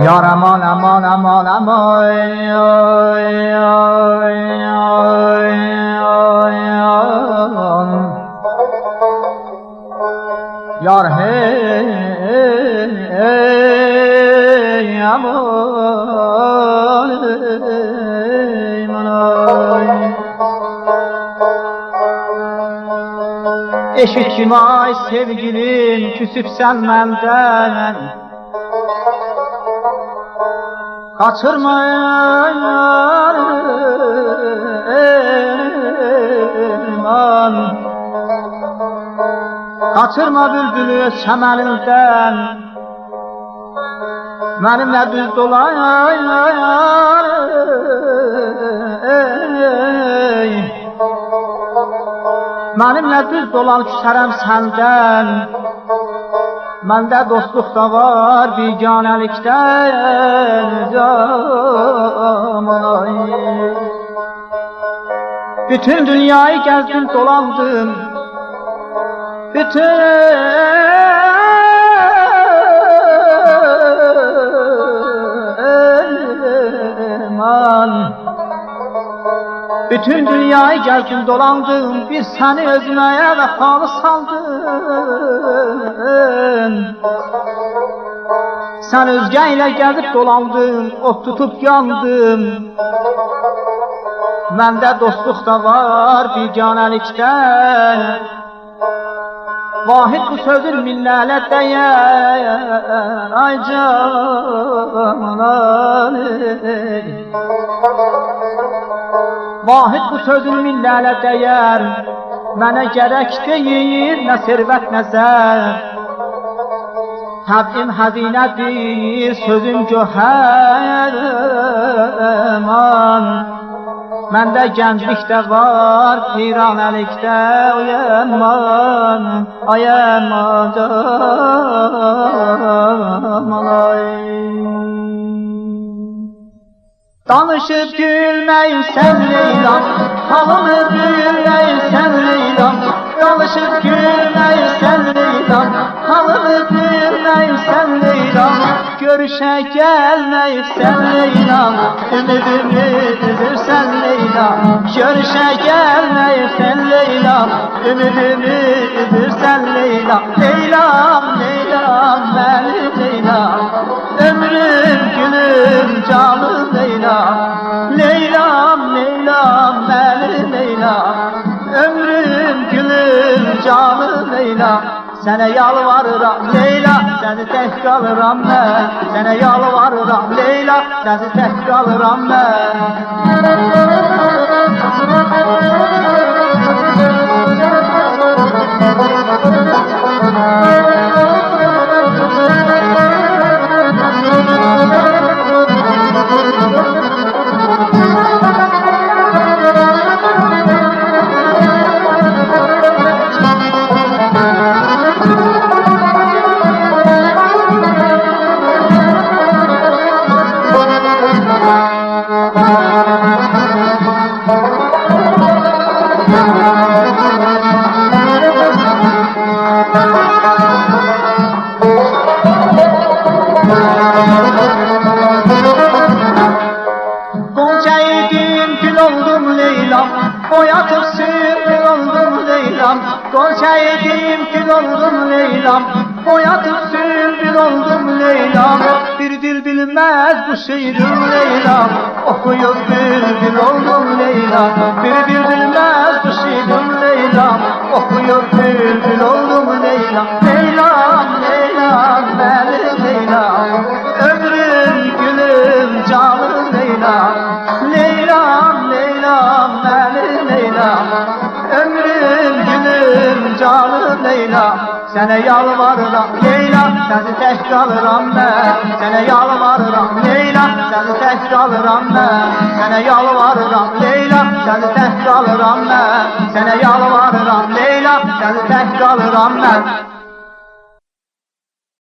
Yar aman aman aman aman Yar hey aman Eşittim ay sevgilim küsüp sen menden Kaçırma aman Kaçırma bülbülü çəməlindən Mənimlə düz dolayar Mənimlə düz dolan küsərəm səndən Məndə dostluq da var biganəlikdən camanay Bütün dünyayı gəzdim dolandım Bütün Bütün dünyayı gəzdim dolandım Bir səni özməyə vəfalı saldım Sən özgə ilə gəzib dolandım Ot tutub yandım Məndə dostluq da var biganəlikdən Vahid bu sözün minlərlə dəyər Ay canan Vahid bu sözün minlərlə dəyər Mənə gərək deyir nə servət nə zər Təbim həzinədir sözüm göhər Aman Məndə gənclikdə var piranəlikdə Ay aman Ay aman Danışıb gülməyirsən Leylam Halımı gülməyirsən Leylam Danışıb gülməyirsən Leylam Halımı gülməyirsən Leylam Görüşe gelmeyip sen Leyla, ümidimi üzürsen Leyla. Görüşe gelmeyip sen Leyla, ümidimi üzürsen Leyla. Leylam, Leylam, benim Leyla, ömrüm, gülüm, canım Leyla. Leylam, Leylam, benim Leyla, ömrüm, gülüm, canım Leyla. Sene yalvarıram Leyla, seni tek kalıram ben. Sene yalvarıram Leyla, seni tek kalıram ben. Gonca yedim gül oldum Leylam, boyatıp sümbül oldum Leylam. Gonca yedim gül oldum Leylam, boyatıp sümbül oldum Leylam. Bir dil bilmez bu şiirim Leylam, okuyup bülbül oldum Leylam. Bir dil bilmez bu şiirim Leylam, okuyup bülbül oldum Leylam. Leylam, Leylam, benim Leylam, ömrüm, gülüm, canım Leylam. Leylam, Leylam, benim Leylam, ömrüm, gülüm, canım Leylam. Sene yalvarıram Leyla, seni tek kalıram ben. Sene yalvarıram Leyla, seni tek kalıram ben. Sene yalvarıram Leyla, seni tek kalıram ben. Sene yalvarıram Leyla, seni tek kalıram ben.